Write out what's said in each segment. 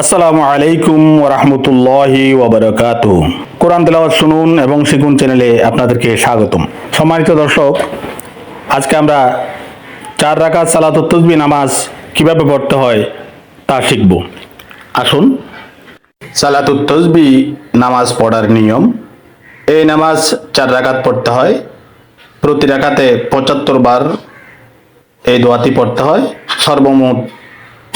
আসসালামু আলাইকুম ওরহমতুল্লাহি ওবরাকাতু। কোরআন তেলাওয়াত শুনুন এবং শিখুন চ্যানেলে আপনাদেরকে স্বাগতম। সম্মানিত দর্শক, আজকে আমরা 4 রাকাত সালাতুত তাসবিহ নামাজ কিভাবে পড়তে হয় তা শিখব। আসুন। সালাতুত তাসবিহ নামাজ পড়ার নিয়ম। এই নামাজ 4 রাকাত পড়তে হয়। প্রতি রাকাতে 75 বার এই দোয়াটি পড়তে হয়। সর্বমোট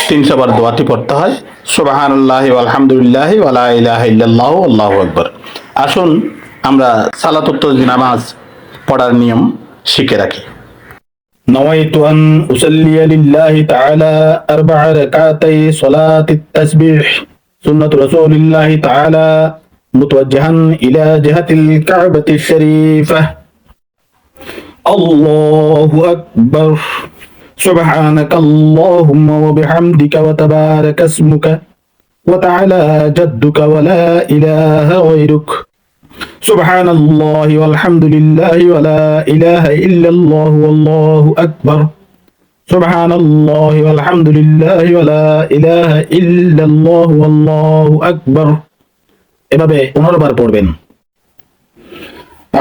300 বার দোয়াটি পড়তে হয়। সুবহানাল্লাহি আলহামদুলিল্লাহি ওয়ালা ইলাহা ইল্লাল্লাহু আল্লাহু আকবার। আসুন আমরা সালাতুত তাসবিহ নামাজ পড়ার নিয়ম শিখে রাখি। نويت أن أصلي لله تعالى 4 ركعتي صلاة التسبيح سنة رسول الله تعالى متوجها إلى جهة الكعبة الشريفة. الله أكبر. سبحانك اللهم وبحمدك وتبارك اسمك وتعالى جدك ولا إله غيرك. سبحان الله والحمد لله ولا إله إلا الله والله أكبر. سبحان الله والحمد لله ولا إله إلا الله والله أكبر. এভাবে 15 বার পড়বেন।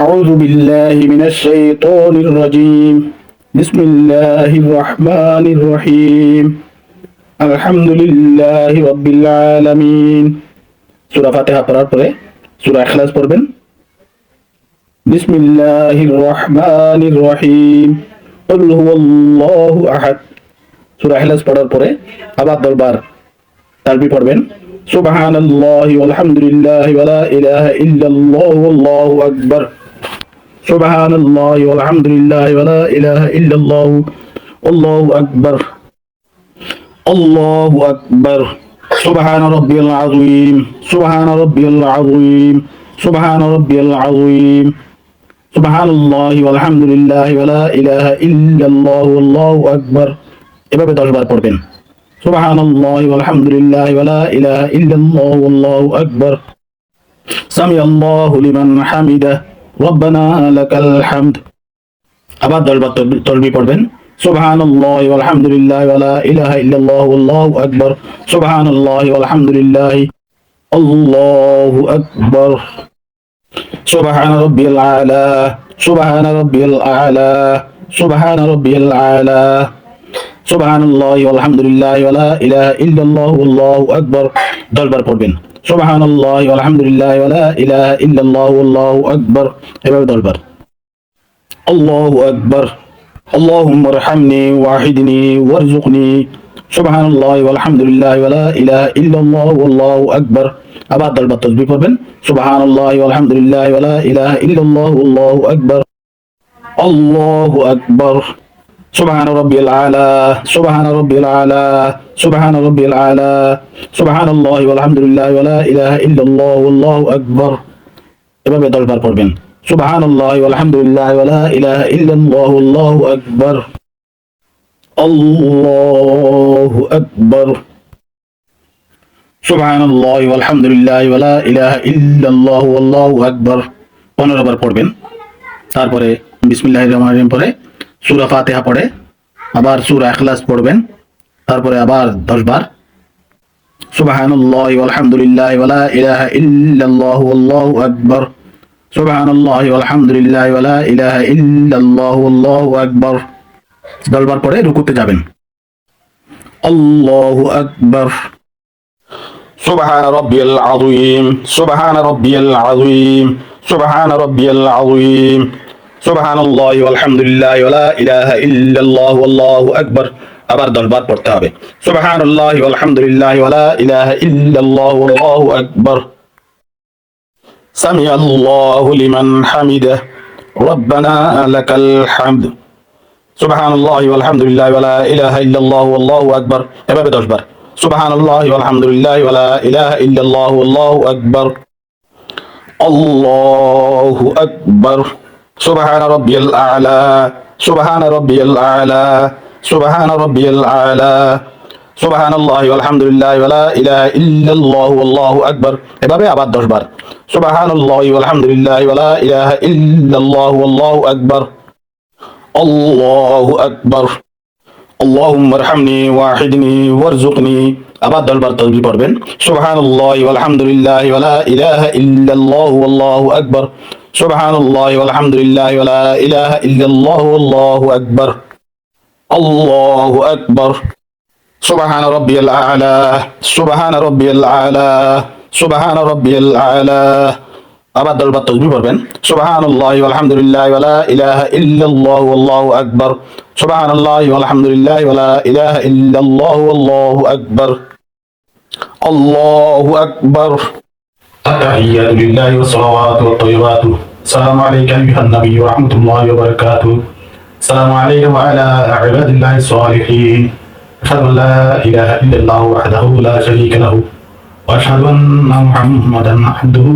أعوذ بالله من الشيطان الرجيم. بسم الله الرحمن الرحيم. الحمد لله رب العالمين. সূরা ফাতিহা পড়ার পরে সূরা ইখলাস পড়বেন। বিসমিল্লাহির রহমানির রহিম। কুল হুয়াল্লাহু আহাদ। সূরা ইখলাস পড়ার পরে আবার 10 বার তাসবিহ পড়বেন। সুবহানাল্লাহি ওয়ালহামদুলিল্লাহি ওয়া লা ইলাহা ইল্লাল্লাহু আল্লাহু আকবার। সুবহানাল্লাহি ওয়ালহামদুলিল্লাহি ওয়া লা ইলাহা ইল্লাল্লাহু আল্লাহু আকবার। আল্লাহু আকবার। সুবহান রাব্বিয়াল আযীম। সুবহান রাব্বিয়াল আযীম। সুবহান রাব্বিয়াল আযীম। সুবহানাল্লাহি ওয়ালহামদুলিল্লাহি ওয়া লা ইলাহা ইল্লাল্লাহু আল্লাহু আকবার। এভাবে 10 বার পড়বেন। সুবহানাল্লাহি ওয়ালহামদুলিল্লাহি ওয়া লা ইলাহা ইল্লাল্লাহু আল্লাহু আকবার। সামিআল্লাহু লিমান হামিদা। রব্বানা লাকাল হামদ। আবার 10 বার তাসবিহ পড়বেন। সুবহানাল্লাহি ওয়ালহামদুলিল্লাহি ওয়া লা ইলাহা ইল্লাল্লাহু আল্লাহু আকবার। সুবহানাল্লাহি ওয়ালহামদুলিল্লাহি আল্লাহু আকবার। সুবহান রাব্বিয়াল আ'লা। সুবহান রাব্বিয়াল আ'লা। সুবহান রাব্বিয়াল আ'লা। সুবহানাল্লাহি ওয়ালহামদুলিল্লাহি ওয়া লা ইলাহা ইল্লাল্লাহু আল্লাহু আকবার। 10 বার পড়বেন। সুবহানাল্লাহি ওয়ালহামদুলিল্লাহি ওয়া লা ইলাহা ইল্লাল্লাহু আল্লাহু আকবার। এভাবে 10 বার। আল্লাহু আকবার। اللهم ارحمني واحدني وارزقني. سبحان الله والحمد لله ولا إله إلا الله والله أكبر. আবার 10 বার তাসবিহ পড়বেন। سبحان الله والحمد لله ولا إله إلا الله والله أكبر. الله أكبر. سبحان ربي الأعلى. سبحان ربي الأعلى. سبحان ربي الأعلى. سبحان الله والحمد لله ولا إله إلا الله والله أكبر. এভাবে 10 বার পড়বেন। সুবহানাল্লাহি ওয়ালহামদুলিল্লাহি ওয়া লা ইলাহা ইল্লাল্লাহু আল্লাহু আকবার। আল্লাহু আকবার। সুবহানাল্লাহি ওয়ালহামদুলিল্লাহি ওয়া লা ইলাহা ইল্লাল্লাহু আল্লাহু আকবার। 15 বার পড়বেন। তারপরে বিসমিল্লাহির রহমানির রহিম পড়ে সূরা ফাতিহা পড়ে আবার সূরা ইখলাস পড়বেন। তারপরে আবার 10 বার সুবহানাল্লাহি ওয়ালহামদুলিল্লাহি ওয়া লা ইলাহা ইল্লাল্লাহু আল্লাহু আকবার। সুবহানাল্লাহি ওয়ালহামদুলিল্লাহি ওয়া লা ইলাহা ইল্লাল্লাহু আল্লাহু আকবার। 10 বার পরে রুকুতে যাবেন। আল্লাহু আকবার। সুবহান রাব্বিয়াল আযীম। সুবহান রাব্বিয়াল আযীম। সুবহান রাব্বিয়াল আযীম। সুবহানাল্লাহি ওয়ালহামদুলিল্লাহি ওয়া লা ইলাহা ইল্লাল্লাহু আল্লাহু আকবার। আবার 10 বার পড়তে হবে। সুবহানাল্লাহি ওয়ালহামদুলিল্লাহি ওয়া লা ইলাহা ইল্লাল্লাহু আল্লাহু আকবার। سمع الله لمن حمده. ربنا لك الحمد. سبحان الله والحمد لله ولا إله إلا الله والله أكبر. এভাবে 10 বার। سبحان الله والحمد لله ولا إله إلا الله والله أكبر. الله أكبر. سبحان ربي الأعلى. سبحان ربي الأعلى. سبحان ربي الأعلى. সুবহানাল্লাহি ওয়ালহামদুলিল্লাহি ওয়া লা ইলাহা ইল্লাল্লাহু আল্লাহু আকবার। এভাবে আবার 10 বার। সুবহানাল্লাহি ওয়ালহামদুলিল্লাহি ওয়া লা ইলাহা ইল্লাল্লাহু আল্লাহু আকবার। আল্লাহু আকবার। اللهم ارحمني واحدني وارزقني. আবার দলবার তাসবিহ পড়বেন। সুবহানাল্লাহি ওয়াল হামদুলিল্লাহি ওয়া লা ইলাহা ইল্লাল্লাহু আল্লাহু আকবার। সুবহানাল্লাহি ওয়াল হামদুলিল্লাহি ওয়া লা ইলাহা ইল্লাল্লাহু আল্লাহু আকবার। আল্লাহু আকবার। সুবহান রাব্বিয়াল আ'লা। সুবহান রাব্বিয়াল আ'লা। সুবহান রাব্বিয়াল আ'লা। আবার দলবার তাসবিহ পড়বেন। সুবহানাল্লাহি ওয়াল হামদুলিল্লাহি ওয়া লা ইলাহা ইল্লাল্লাহু আল্লাহু আকবার। সুবহানাল্লাহি ওয়াল হামদুলিল্লাহি ওয়া লা ইলাহা ইল্লাল্লাহু আল্লাহু আকবার। আল্লাহু আকবার। التحيات لله والصلوات والطيبات. السلام عليك أيها النبي ورحمة الله وبركاته. السلام عليك وعلى عباد الله الصالحين. أشهد أن لا إله إلا الله وحده لا شريك له وأشهد أن محمدا عبده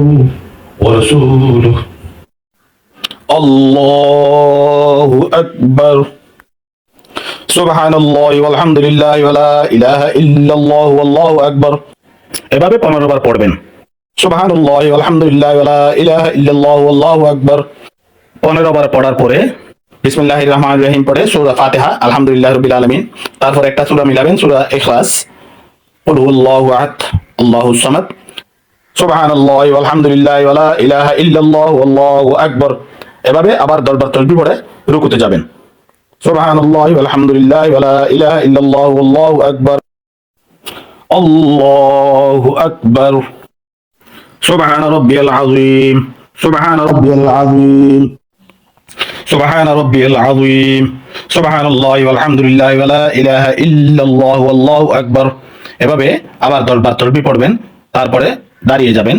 ورسوله. الله أكبر. سبحان الله والحمد لله ولا إله إلا الله والله أكبر. এভাবে 15 বার পড়বেন। সুবহানাল্লাহি ওয়াল হামদুলিল্লাহি ওয়া লা ইলাহা ইল্লাল্লাহু আল্লাহু আকবার। 15 বার পড়ার পরে বিসমিল্লাহির রহমানির রহিম পড়ে সূরা ফাতিহা আলহামদুলিল্লাহি রাব্বিল আলামিন, তারপর একটা সূরা মিলাবেন সূরা ইখলাস, কুল হুয়াল্লাহু আহাদ আল্লাহুস সামাদ, সুবহানাল্লাহি ওয়াল হামদুলিল্লাহি ওয়া লা ইলাহা ইল্লাল্লাহু আল্লাহু আকবার। এভাবে আবার 10 বার তাসবিহ পড়ে রুকুতে যাবেন। সুবহানাল্লাহি ওয়াল হামদুলিল্লাহি ওয়া লা ইলাহা ইল্লাল্লাহু আল্লাহু আকবার। আল্লাহু আকবার। সুবহান রাব্বিয়াল আযীম। সুবহান রাব্বিয়াল আযীম। সুবহান রাব্বিয়াল আযীম। সুবহানাল্লাহি ওয়াল হামদুলিল্লাহি ওয়া লা ইলাহা ইল্লাল্লাহু আল্লাহু আকবার। এভাবে আবার 10 বার তাসবিহ পড়বেন, তারপরে দাঁড়িয়ে যাবেন।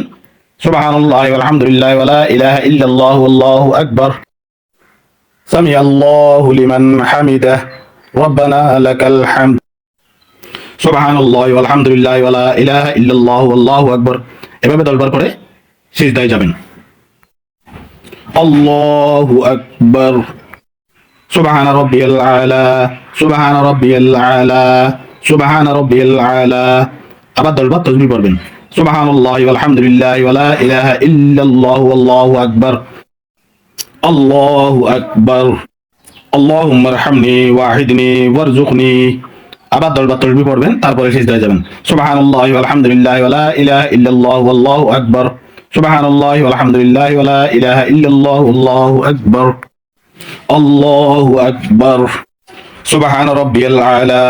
সুবহানাল্লাহি ওয়াল হামদুলিল্লাহি ওয়া লা ইলাহা ইল্লাল্লাহু আল্লাহু আকবার। সামিআল্লাহু লিমান হামিদাহ রব্বানা লাকাল হামদ। সুবহানাল্লাহি ওয়াল হামদুলিল্লাহি ওয়া লা ইলাহা ইল্লাল্লাহু আল্লাহু আকবার। এভাবে 10 বার পরে সিজদায় যাবেন। আল্লাহু আকবার। সুবহান রাব্বিয়াল আ'লা। সুবহান রাব্বিয়াল আ'লা। সুবহান রাব্বিয়াল আ'লা। আবার 10 বার তাসবিহ পড়বেন। সুবহানাল্লাহি ওয়াল হামদুলিল্লাহি ওয়া লা ইলাহা ইল্লাল্লাহু আল্লাহু আকবার। আল্লাহু আকবার। আল্লাহুম্মা আরহামনি ওয়াহিদনি ওয়ারযুকনি। আবার 10 বার তাসবিহ পড়বেন, তারপরে সিজদায় যাবেন। সুবহানাল্লাহি ওয়াল হামদুলিল্লাহি ওয়া লা ইলাহা ইল্লাল্লাহু আল্লাহু আকবার। সুবহানাল্লাহি ওয়াল হামদুলিল্লাহি ওয়া লা ইলাহা ইল্লাল্লাহু আল্লাহু আকবার। আল্লাহু আকবার। সুবহান রাব্বিয়াল আ'লা।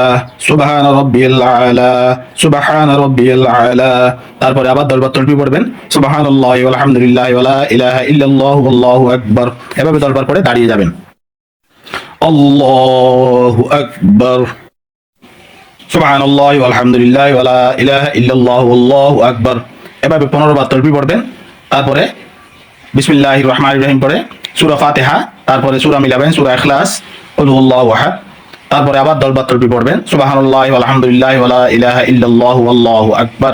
সুবহান রাব্বিয়াল আ'লা। সুবহান রাব্বিয়াল আ'লা। তারপরে আবার 10 বার তাসবিহ পড়বেন। সুবহানাল্লাহি ওয়াল হামদুলিল্লাহি ওয়া লা ইলাহা ইল্লাল্লাহু আল্লাহু আকবার। এভাবে 10 বার পরে দাঁড়িয়ে যাবেন। আল্লাহু আকবার। সুবহানাল্লাহি ওয়াল হামদুলিল্লাহি ওয়া লা ইলাহা ইল্লাল্লাহু আল্লাহু আকবার। এভাবে 15 বার তাসবিহ পড়বেন, তারপরে বিসমিল্লাহির রহমানির রহিম পড়ে সূরা ফাতিহা, তারপরে সূরা মিলাবেন সূরা ইখলাস, কুল হুয়াল্লাহু আহাদ, তারপরে আবার 10 বার তাসবিহ পড়বেন। সুবহানাল্লাহি ওয়াল হামদুলিল্লাহি ওয়া লা ইলাহা ইল্লাল্লাহু আল্লাহু আকবার।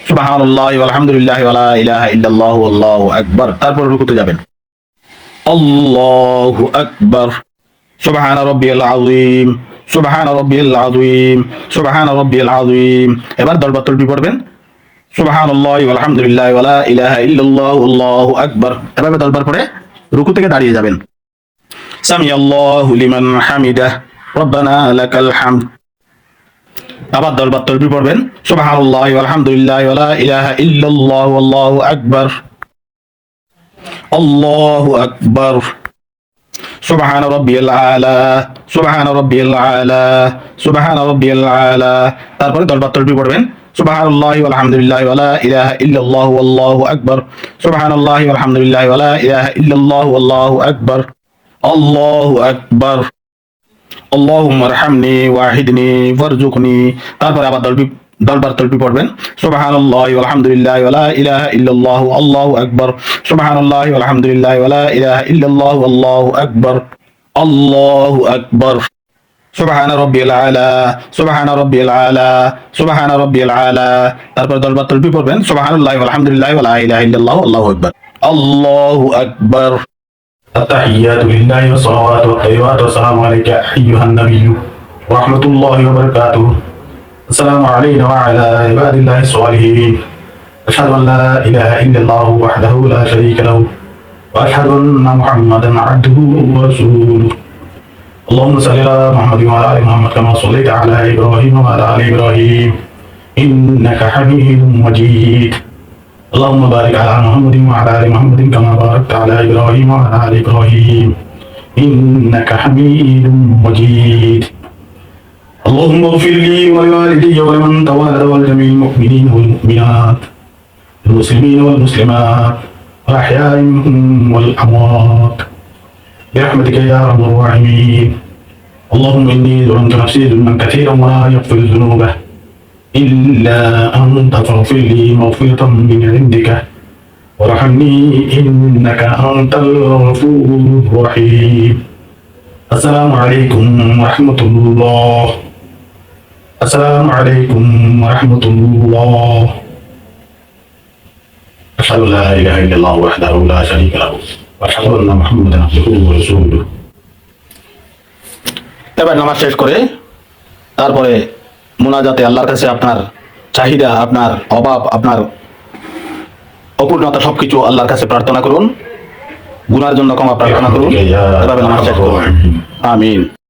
সুবহানাল্লাহি ওয়াল হামদুলিল্লাহি ওয়া লা ইলাহা ইল্লাল্লাহু আল্লাহু আকবার। তারপর রুকুতে যাবেন। আল্লাহু আকবার। সুবহান রাব্বিয়াল আযীম। সুবহান রাব্বিয়াল আযীম। সুবহান রাব্বিয়াল আযীম। এবার 10 বার তাসবিহ পড়বেন। সুবহানাল্লাহি ওয়াল হামদুলিল্লাহি ওয়া লা ইলাহা ইল্লাল্লাহু আল্লাহু আকবার। এভাবে 10 বার পরে রুকু থেকে দাঁড়িয়ে যাবেন। সামিআল্লাহু লিমান হামিদাহ রব্বানা লাকাল হামদ। আবার 10 বার তাসবিহ পড়বেন। সুবহানাল্লাহি ওয়াল হামদুলিল্লাহি ওয়া লা ইলাহা ইল্লাল্লাহু আল্লাহু আকবার। আল্লাহু আকবার। সুবহান রাব্বিয়াল আ'লা। সুবহান রাব্বিয়াল আ'লা। সুবহান রাব্বিয়াল আ'লা। তারপরে 10 বার তাসবিহ পড়বেন। সুবহানাল্লাহি ওয়াল হামদুলিল্লাহি ওয়া লা ইলাহা ইল্লাল্লাহু আল্লাহু আকবার। সুবহানাল্লাহি ওয়াল হামদুলিল্লাহি ওয়া লা ইলাহা ইল্লাল্লাহু আল্লাহু আকবার। আল্লাহু আকবার। আল্লাহুম্মা আরহামনি ওয়াহিদনি ওয়ারযুকনি। তারপরে আবার 10 বার তাসবিহ পড়বেন। সুবহানাল্লাহি ওয়াল হামদুলিল্লাহি ওয়া লা ইলাহা ইল্লাল্লাহু আল্লাহু আকবার। সুবহানাল্লাহি ওয়াল হামদুলিল্লাহি ওয়া লা ইলাহা ইল্লাল্লাহু আল্লাহু আকবার। আল্লাহু আকবার। সুবহান রাব্বিয়াল আ'লা। সুবহান রাব্বিয়াল আ'লা। সুবহান রাব্বিয়াল আ'লা। তারপর 10 বার তাসবিহ পড়বেন। সুবহানাল্লাহি ওয়াল হামদুলিল্লাহি ওয়া লা ইলাহা ইল্লাল্লাহু আল্লাহু আকবার। আল্লাহু আকবার। التحيات لله والصلوات والطيبات والسلام عليك أيها النبي ورحمة الله وبركاته. السلام علينا وعلى عباد الله الصالحين. أشهد أن لا إله إلا الله وحده لا شريك له وأشهد أن محمدا عبده ورسوله. اللهم صل على محمد وعلى آل محمد كما صليت على إبراهيم وعلى آل إبراهيم إنك حميد مجيد. اللهم بارك على محمد وعلى آل محمد كما باركت على إبراهيم وعلى آل إبراهيم إنك حميد مجيد. اللهم اغفر لي ولوالدي ولمن تولد ولجميع المؤمنين والمؤمنات المسلمين والمسلمات الأحياء منهم والأموات برحمتك يا أرحم الراحمين. اللهم إني ظلمت نفسي ظلما كثيرا ولا يغفر الذنوب إلا أنت فاغفر لي مغفرة من عندك وارحمني إنك أنت الغفور الرحيم. السلام عليكم ورحمة الله. السلام عليكم ورحمة الله. أشهد أن لا إله إلا الله وحده لا شريك له وأشهد أن محمدا عبده ورسوله. এবার নামাজ শেষ করে তারপরে মুনাজাতে আল্লাহর কাছে আপনার চাহিদা, আপনার অভাব, আপনার অপূর্ণতা সবকিছু আল্লাহর কাছে প্রার্থনা করুন। গুনার জন্য ক্ষমা প্রার্থনা করুন। এভাবে নামাজ শেষ করুন। আমিন।